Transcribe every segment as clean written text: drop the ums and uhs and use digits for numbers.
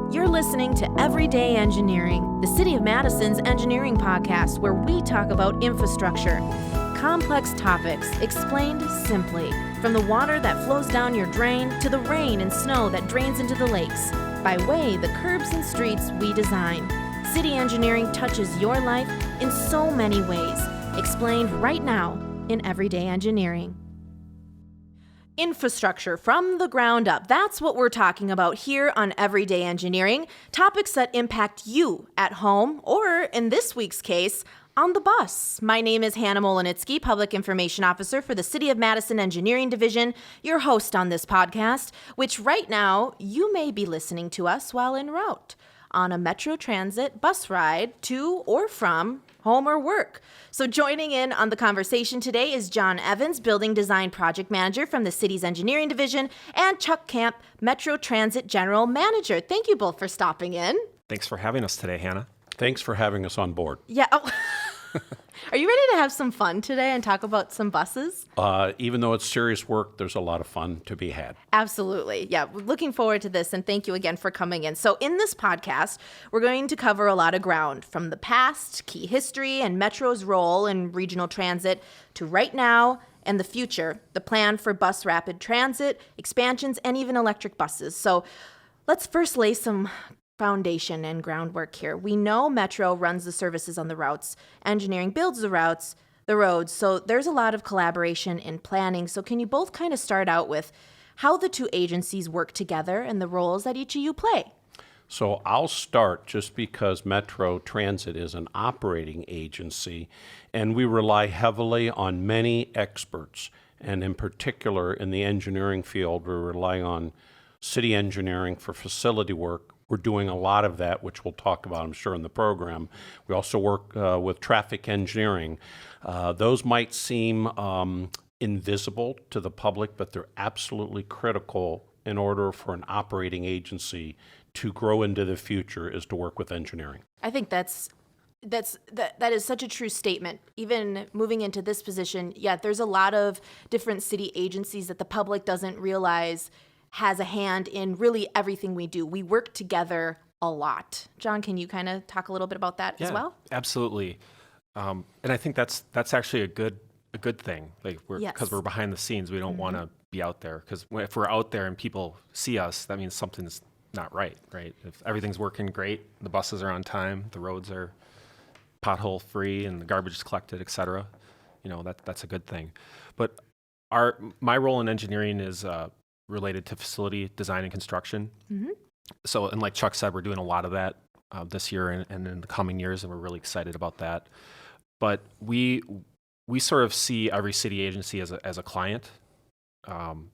You're listening to Everyday Engineering, the City of Madison's engineering podcast where we talk about infrastructure. Complex topics explained simply, from the water that flows down your drain to the rain and snow that drains into the lakes, by way the curbs and streets we design. City engineering touches your life in so many ways, explained right now in Everyday Engineering. Infrastructure from the ground up. That's what we're talking about here on Everyday Engineering. Topics that impact you at home or, in this week's case, on the bus. My name is Hannah Mohelnitzky, Public Information Officer for the City of Madison Engineering Division, your host on this podcast, which right now you may be listening to us while en route on a Metro Transit bus ride to or from home or work. So joining in on the conversation today is John Evans, Building Design Project Manager from the city's Engineering Division, and Chuck Kamp, Metro Transit General Manager. Thank you both for stopping in. Thanks for having us today, Hannah. Thanks for having us on board. Yeah. Oh. Are you ready to have some fun today and talk about some buses? Even though it's serious work, there's a lot of fun to be had. Absolutely. Yeah, we're looking forward to this, and thank you again for coming in. So in this podcast, we're going to cover a lot of ground, from the past, key history, and Metro's role in regional transit, to right now and the future, the plan for bus rapid transit, expansions, and even electric buses. So let's first lay some foundation and groundwork here. We know Metro runs the services on the routes. Engineering builds the roads. So there's a lot of collaboration in planning. So can you both kind of start out with how the two agencies work together and the roles that each of you play? So I'll start just because Metro Transit is an operating agency, and we rely heavily on many experts. And in particular, in the engineering field, we rely on city engineering for facility work. We're doing a lot of that, which we'll talk about, I'm sure, in the program. We also work with traffic engineering. Those might seem invisible to the public, but they're absolutely critical in order for an operating agency to grow into the future, is to work with engineering. I think that is such a true statement. Even moving into this position, there's a lot of different city agencies that the public doesn't realize has a hand in really everything we do. We work together a lot. John, can you kind of talk a little bit about that as well? Absolutely. And I think that's actually a good thing. Like because we're behind the scenes, we don't want to be out there. Because if we're out there and people see us, that means something's not right? If everything's working great, the buses are on time, the roads are pothole free, and the garbage is collected, et cetera, that's a good thing. But my role in engineering is related to facility design and construction. Mm-hmm. So, and like Chuck said, we're doing a lot of that this year and in the coming years, and we're really excited about that. But we sort of see every city agency as a client.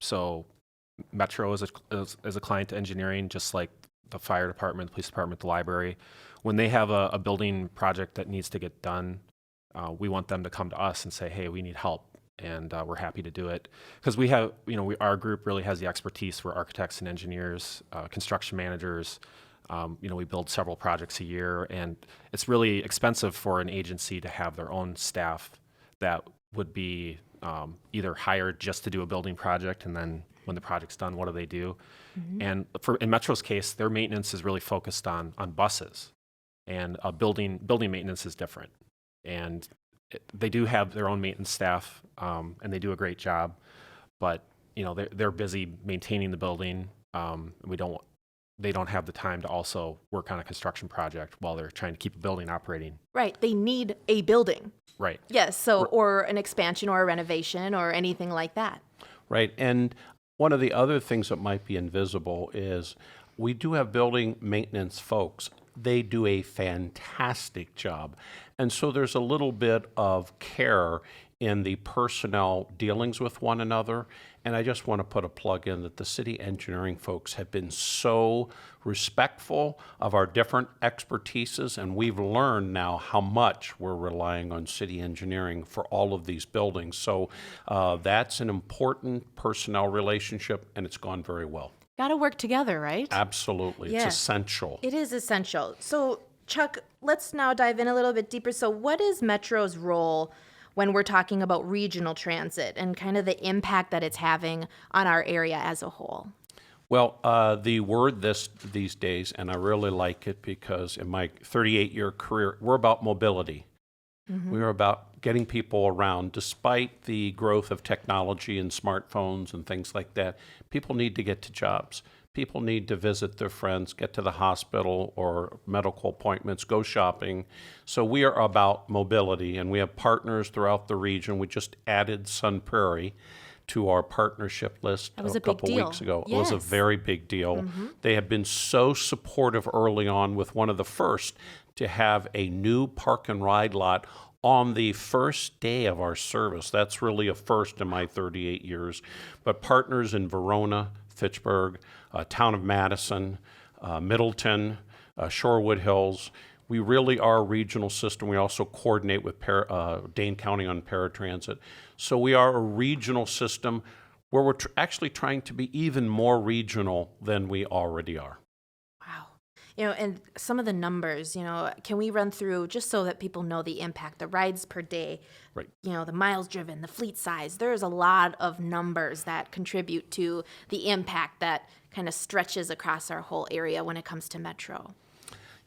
So Metro is a client to engineering, just like the fire department, the police department, the library. When they have a building project that needs to get done, we want them to come to us and say, hey, we need help. And we're happy to do it because we have, our group really has the expertise. We're architects and engineers, construction managers. We build several projects a year, and it's really expensive for an agency to have their own staff that would be either hired just to do a building project, and then when the project's done, what do they do? Mm-hmm. And in Metro's case, their maintenance is really focused on buses, and building maintenance is different. And they do have their own maintenance staff, and they do a great job, but they're busy maintaining the building. They don't have the time to also work on a construction project while they're trying to keep a building operating. Right. They need a building. Right. Yes. So, or an expansion or a renovation or anything like that. Right. And one of the other things that might be invisible is we do have building maintenance folks. They do a fantastic job. And so there's a little bit of care in the personnel dealings with one another. And I just want to put a plug in that the city engineering folks have been so respectful of our different expertises, and we've learned now how much we're relying on city engineering for all of these buildings. So that's an important personnel relationship, and it's gone very well. Got to work together, right? Absolutely. It's essential. It is essential. So, Chuck, let's now dive in a little bit deeper. So what is Metro's role when we're talking about regional transit and kind of the impact that it's having on our area as a whole? Well, the word these days, and I really like it because in my 38-year career, we're about mobility. We're about getting people around. Despite the growth of technology and smartphones and things like that, people need to get to jobs. People need to visit their friends, get to the hospital or medical appointments, go shopping. So we are about mobility, and we have partners throughout the region. We just added Sun Prairie to our partnership list That was a a big couple deal. weeks ago. It was a Yes. very big deal. They have been so supportive early on, with one of the first to have a new park and ride lot on the first day of our service. That's really a first in my 38 years. But partners in Verona, Fitchburg, town of Madison, Middleton, Shorewood Hills. We really are a regional system. We also coordinate with Dane County on paratransit. So we are a regional system where we're actually trying to be even more regional than we already are. Wow. And some of the numbers, can we run through just so that people know the impact, the rides per day, Right. The miles driven, the fleet size. There's a lot of numbers that contribute to the impact that kind of stretches across our whole area when it comes to Metro.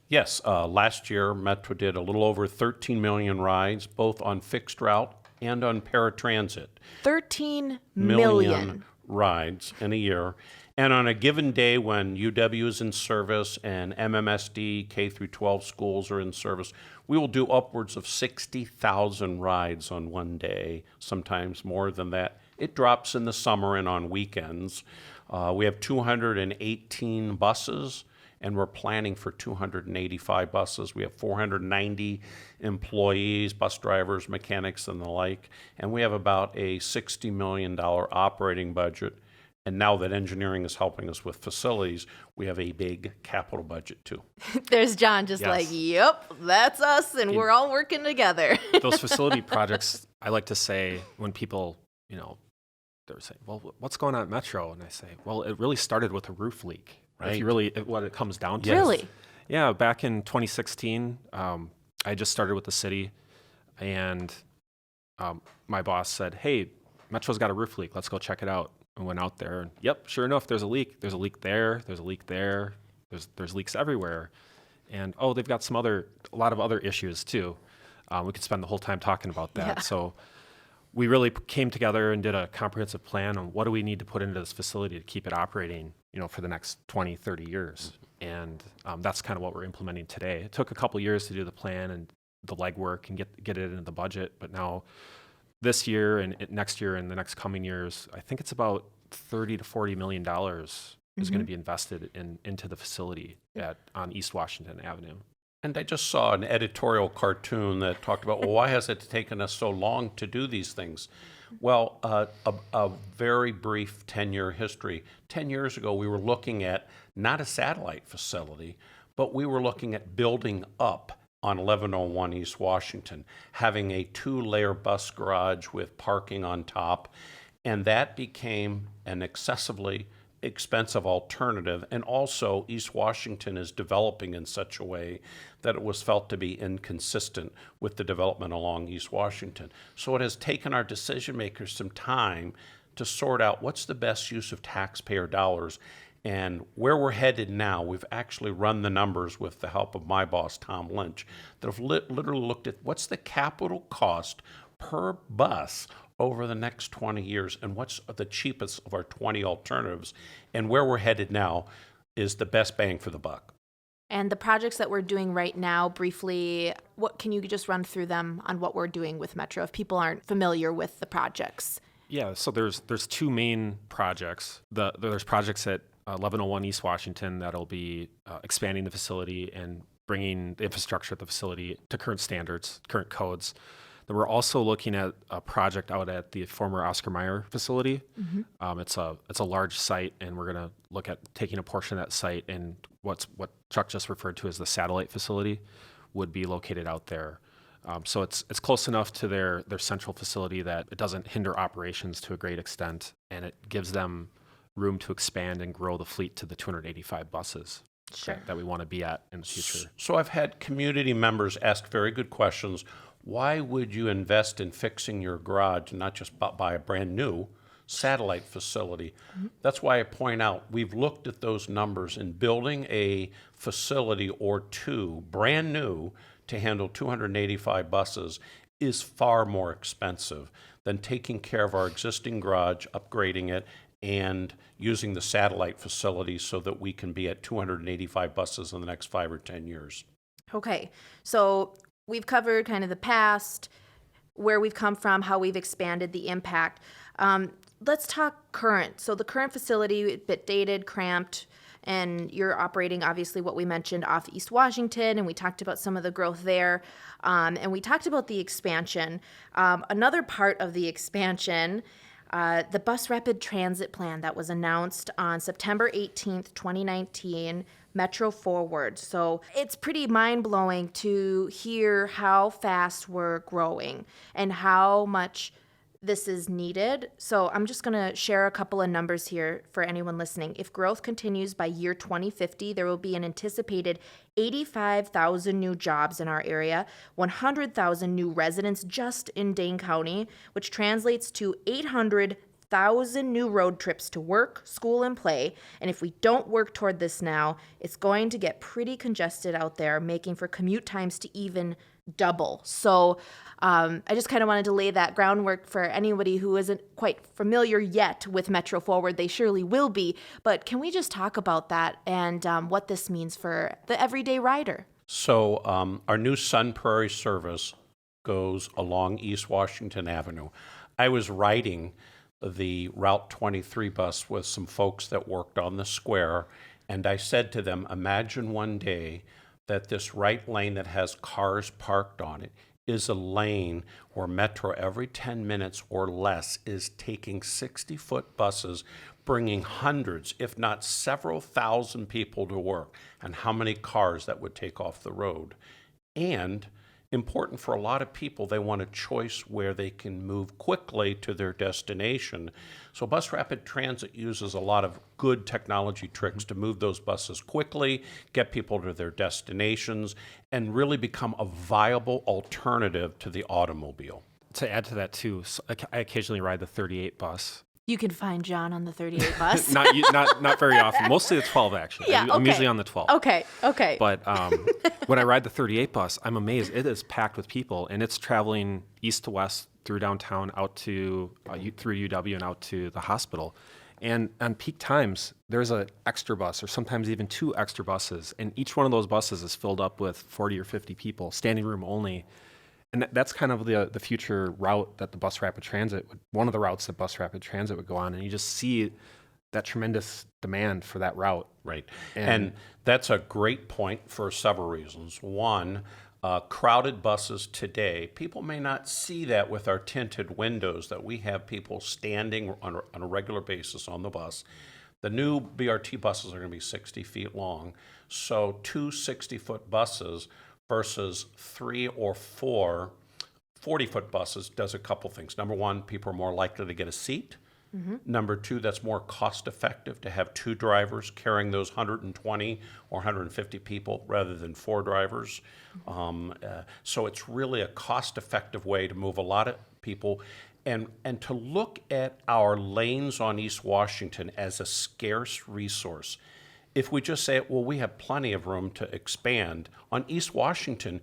Yes, last year Metro did a little over 13 million rides, both on fixed route and on paratransit. 13 million. Million rides in a year. And on a given day when UW is in service and MMSD K through 12 schools are in service, we will do upwards of 60,000 rides on one day, sometimes more than that. It drops in the summer and on weekends. We have 218 buses, and we're planning for 285 buses. We have 490 employees, bus drivers, mechanics, and the like. And we have about a $60 million operating budget. And now that engineering is helping us with facilities, we have a big capital budget too. There's John just Yes. like, yep, that's us, and we're all working together. Those facility projects, I like to say when people, they're saying, well, what's going on at Metro? And I say, well, it really started with a roof leak. Right. If you really, what it comes down to. Really? Yeah, back in 2016, I just started with the city, and my boss said, hey, Metro's got a roof leak. Let's go check it out. And went out there, and yep, sure enough, there's a leak. There's a leak there. There's a leak there. There's leaks everywhere. And they've got a lot of other issues too. We could spend the whole time talking about that. Yeah. So we really came together and did a comprehensive plan on what do we need to put into this facility to keep it operating, for the next 20, 30 years. And that's kind of what we're implementing today. It took a couple years to do the plan and the legwork and get it into the budget, but now this year and next year and the next coming years, I think it's about $30 to $40 million is going to be invested into the facility on East Washington Avenue. And I just saw an editorial cartoon that talked about, well, why has it taken us so long to do these things? Well, a very brief 10-year history. 10 years ago, we were looking at not a satellite facility, but we were looking at building up on 1101 East Washington, having a 2-layer bus garage with parking on top, and that became an excessively expensive alternative. And also, East Washington is developing in such a way that it was felt to be inconsistent with the development along East Washington. So it has taken our decision makers some time to sort out what's the best use of taxpayer dollars. And where we're headed now, we've actually run the numbers with the help of my boss, Tom Lynch, that have literally looked at what's the capital cost per bus over the next 20 years and what's the cheapest of our 20 alternatives. And where we're headed now is the best bang for the buck. And the projects that we're doing right now, briefly, what can you just run through them on what we're doing with Metro if people aren't familiar with the projects? Yeah, so there's two main projects. There's projects at 1101 East Washington that'll be expanding the facility and bringing the infrastructure at the facility to current standards, current codes. Then we're also looking at a project out at the former Oscar Mayer facility. It's a large site, and we're going to look at taking a portion of that site, and what Chuck just referred to as the satellite facility would be located out there. So it's close enough to their central facility that it doesn't hinder operations to a great extent, and it gives them room to expand and grow the fleet to the 285 buses that we want to be at in the future. So I've had community members ask very good questions. Why would you invest in fixing your garage and not just buy a brand new satellite facility. That's why I point out we've looked at those numbers, and building a facility or two, brand new, to handle 285 buses is far more expensive than taking care of our existing garage, upgrading it, and using the satellite facility so that we can be at 285 buses in the next 5 or 10 years. Okay, so we've covered kind of the past, where we've come from, how we've expanded the impact. Let's talk current. So the current facility, a bit dated, cramped, and you're operating, obviously, what we mentioned off East Washington, and we talked about some of the growth there, and we talked about the expansion. Another part of the expansion, the bus rapid transit plan that was announced on September 18th, 2019, Metro Forward. So it's pretty mind-blowing to hear how fast we're growing and how much this is needed. So I'm just going to share a couple of numbers here for anyone listening. If growth continues by year 2050, there will be an anticipated 85,000 new jobs in our area, 100,000 new residents just in Dane County, which translates to 800,000 new road trips to work, school, and play. And if we don't work toward this now, it's going to get pretty congested out there, making for commute times to even double. So I just kind of wanted to lay that groundwork for anybody who isn't quite familiar yet with Metro Forward. They surely will be. But can we just talk about that and what this means for the everyday rider? So our new Sun Prairie service goes along East Washington Avenue. I was riding the Route 23 bus with some folks that worked on the square, and I said to them, imagine one day that this right lane that has cars parked on it is a lane where Metro every 10 minutes or less is taking 60-foot buses, bringing hundreds, if not several thousand people to work, and how many cars that would take off the road. And important for a lot of people, they want a choice where they can move quickly to their destination. So bus rapid transit uses a lot of good technology tricks to move those buses quickly, get people to their destinations, and really become a viable alternative to the automobile. To add to that too, I occasionally ride the 38 bus. You can find John on the 38 bus. not very often. Mostly the 12, actually. Yeah, I'm okay. usually on the 12. Okay. But when I ride the 38 bus, I'm amazed. It is packed with people, and it's traveling east to west through downtown, out to through UW and out to the hospital. And on peak times, there's an extra bus, or sometimes even two extra buses, and each one of those buses is filled up with 40 or 50 people, standing room only. And that's kind of the future route that the bus rapid transit one of the routes that bus rapid transit would go on. And you just see that tremendous demand for that route. Right. And that's a great point for several reasons. One, crowded buses today, people may not see that with our tinted windows, that we have people standing on a regular basis on the bus. The new BRT buses are going to be 60 feet long. So two 60-foot buses versus 3 or 4 40-foot buses does a couple things. Number one, people are more likely to get a seat. Mm-hmm. Number two, that's more cost effective to have 2 drivers carrying those 120 or 150 people rather than 4 drivers. So it's really a cost effective way to move a lot of people. And to look at our lanes on East Washington as a scarce resource. If we just say, well, we have plenty of room to expand, on East Washington,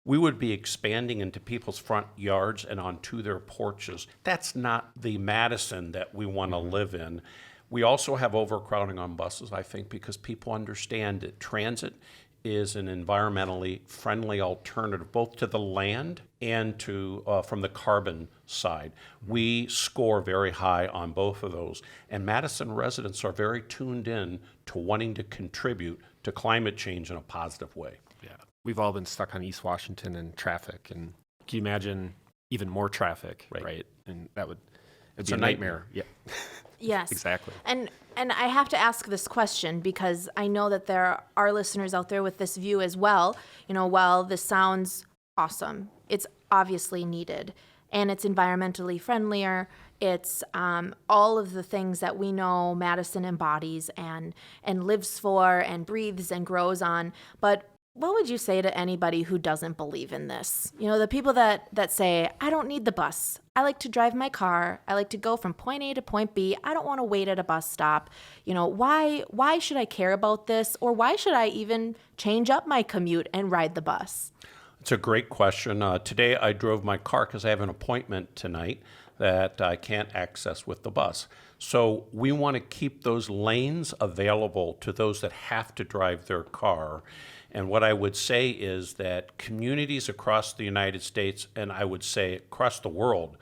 we would be expanding into people's front yards and onto their porches. That's not the Madison that we want to live in. We also have overcrowding on buses, I think, because people understand that transit is an environmentally friendly alternative, both to the land and to from the carbon side. We score very high on both of those. And Madison residents are very tuned in to wanting to contribute to climate change in a positive way. Yeah, we've all been stuck on East Washington and traffic. And can you imagine even more traffic, right? And it'd be a nightmare. Yeah. Yes. Exactly. And I have to ask this question because I know that there are listeners out there with this view as well. You know, while this sounds awesome, it's obviously needed, and it's environmentally friendlier. It's all of the things that we know Madison embodies and lives for and breathes and grows on. But what would you say to anybody who doesn't believe in this? You know, the people that say, I don't need the bus. I like to drive my car. I like to go from point A to point B. I don't want to wait at a bus stop. You know, why should I care about this? Or why should I even change up my commute and ride the bus? It's a great question. Today I drove my car because I have an appointment tonight that I can't access with the bus. So we want to keep those lanes available to those that have to drive their car. And what I would say is that communities across the United States, and I would say across the world,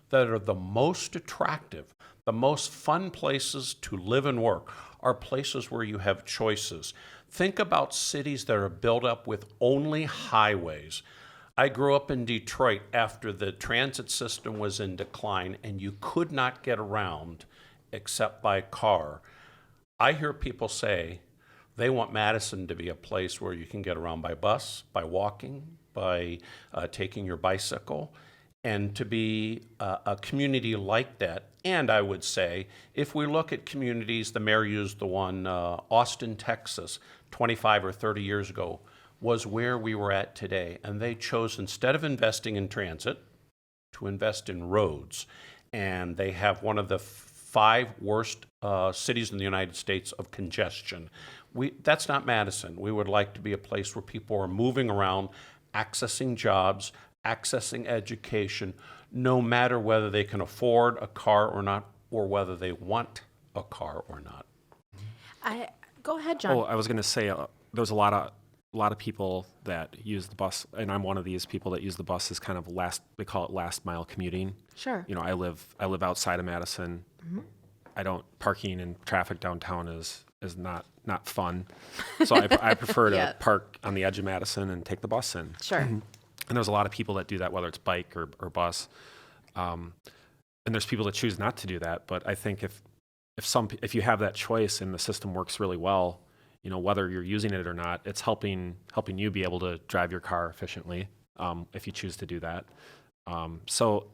that are the most attractive, the most fun places to live and work are places where you have choices. Think about cities that are built up with only highways. I grew up in Detroit after the transit system was in decline and you could not get around except by car. I hear people say they want Madison to be a place where you can get around by bus, by walking, by taking your bicycle, and to be a community like that. And I would say, if we look at communities, the mayor used the one, Austin, Texas, 25 or 30 years ago, was where we were at today. And they chose, instead of investing in transit, to invest in roads. And they have one of the 5 worst cities in the United States of congestion. That's not Madison. We would like to be a place where people are moving around, accessing jobs, accessing education, no matter whether they can afford a car or not, or whether they want a car or not. Go ahead, John. Oh, I was going to say there's a lot of people that use the bus, and I'm one of these people that use the bus as kind of they call it last mile commuting. Sure. You know, I live outside of Madison. Mm-hmm. Parking and traffic downtown is not fun. So I prefer to park on the edge of Madison and take the bus in. Sure. And there's a lot of people that do that, whether it's bike or bus. And there's people that choose not to do that. But I think if you have that choice and the system works really well, you know, whether you're using it or not, it's helping you be able to drive your car efficiently if you choose to do that. So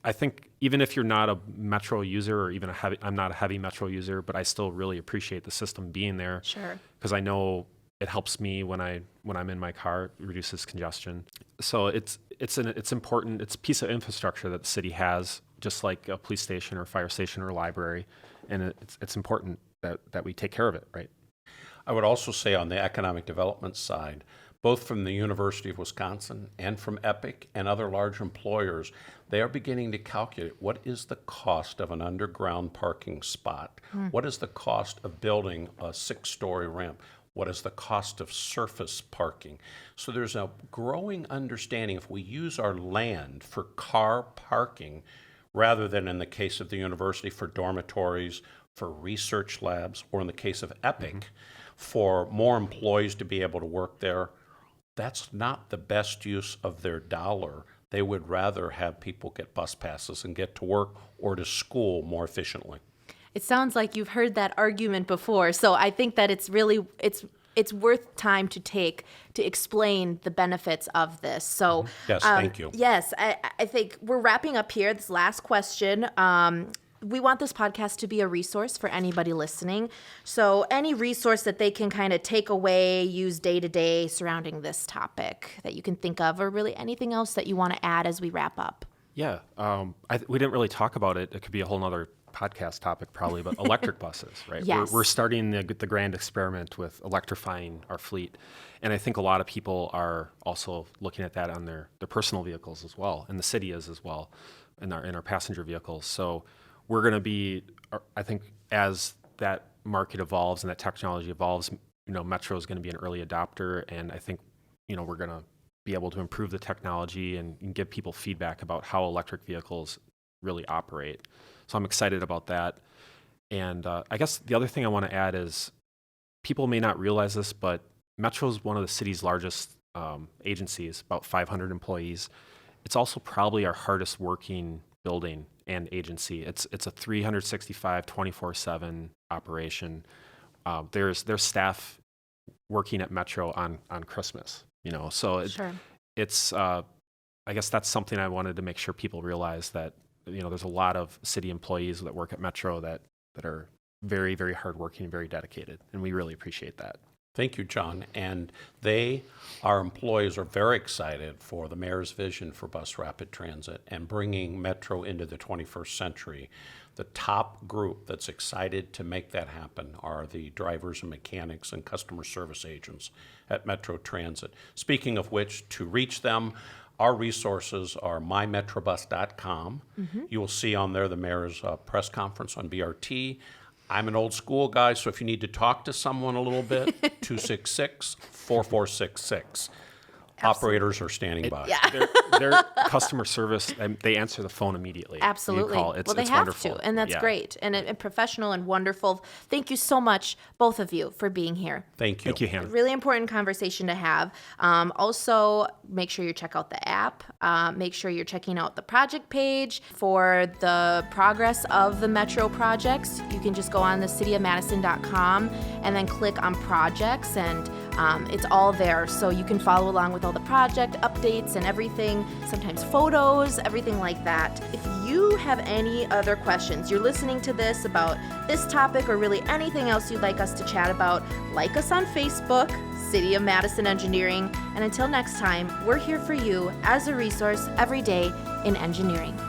I think even if you're not a Metro user or even I'm not a heavy Metro user, but I still really appreciate the system being there. Sure. Because I know it helps me when I'm in my car, it reduces congestion. So it's important. It's a piece of infrastructure that the city has, just like a police station or fire station or library, and it's important that we take care of it, right? I would also say on the economic development side, both from the University of Wisconsin and from Epic and other large employers, they are beginning to calculate what is the cost of an underground parking spot? What is the cost of building a 6-story ramp? What is the cost of surface parking? So there's a growing understanding if we use our land for car parking, rather than in the case of the university for dormitories, for research labs, or in the case of Epic, for more employees to be able to work there, that's not the best use of their dollar. They would rather have people get bus passes and get to work or to school more efficiently. It sounds like you've heard that argument before. So I think that it's worth time to take to explain the benefits of this. So yes, thank you. Yes, I think we're wrapping up here. This last question. We want this podcast to be a resource for anybody listening. So any resource that they can kind of take away, use day to day surrounding this topic that you can think of, or really anything else that you want to add as we wrap up. Yeah, we didn't really talk about it. It could be a whole nother podcast topic probably, but electric buses, right? Yes. We're starting the grand experiment with electrifying our fleet. And I think a lot of people are also looking at that on their personal vehicles as well, and the city is as well, in our passenger vehicles. So we're going to be, I think, as that market evolves and that technology evolves, you know, Metro is going to be an early adopter, and I think, you know, we're going to be able to improve the technology and give people feedback about how electric vehicles really operate. So I'm excited about that. And I guess the other thing I want to add is people may not realize this, but Metro is one of the city's largest agencies, about 500 employees. It's also probably our hardest working building and agency. It's a 365, 24/7 operation. There's staff working at Metro on Christmas, you know. So it's I guess that's something I wanted to make sure people realize, that, you know, there's a lot of city employees that work at Metro that are very, very hardworking, very dedicated, and we really appreciate that. Thank you, John. And our employees are very excited for the mayor's vision for bus rapid transit and bringing Metro into the 21st century. The top group that's excited to make that happen are the drivers and mechanics and customer service agents at Metro Transit. Speaking of which, to reach them, our resources are mymetrobus.com. You will see on there the mayor's press conference on BRT. I'm an old school guy, so if you need to talk to someone a little bit, 266-4466. Operators are standing by. Yeah. Their customer service, they answer the phone immediately. Absolutely. You call. It's they have wonderful. to, and that's great. And professional and wonderful. Thank you so much, both of you, for being here. Thank you. Thank you, Hannah. Really important conversation to have. Also, make sure you check out the app. Make sure you're checking out the project page for the progress of the Metro projects. You can just go on the cityofmadison.com and then click on projects, and it's all there. So you can follow along with all the project updates and everything, sometimes photos, everything like that. If you have any other questions, you're listening to this about this topic or really anything else you'd like us to chat about, like us on Facebook, City of Madison Engineering. And until next time, we're here for you as a resource every day in engineering.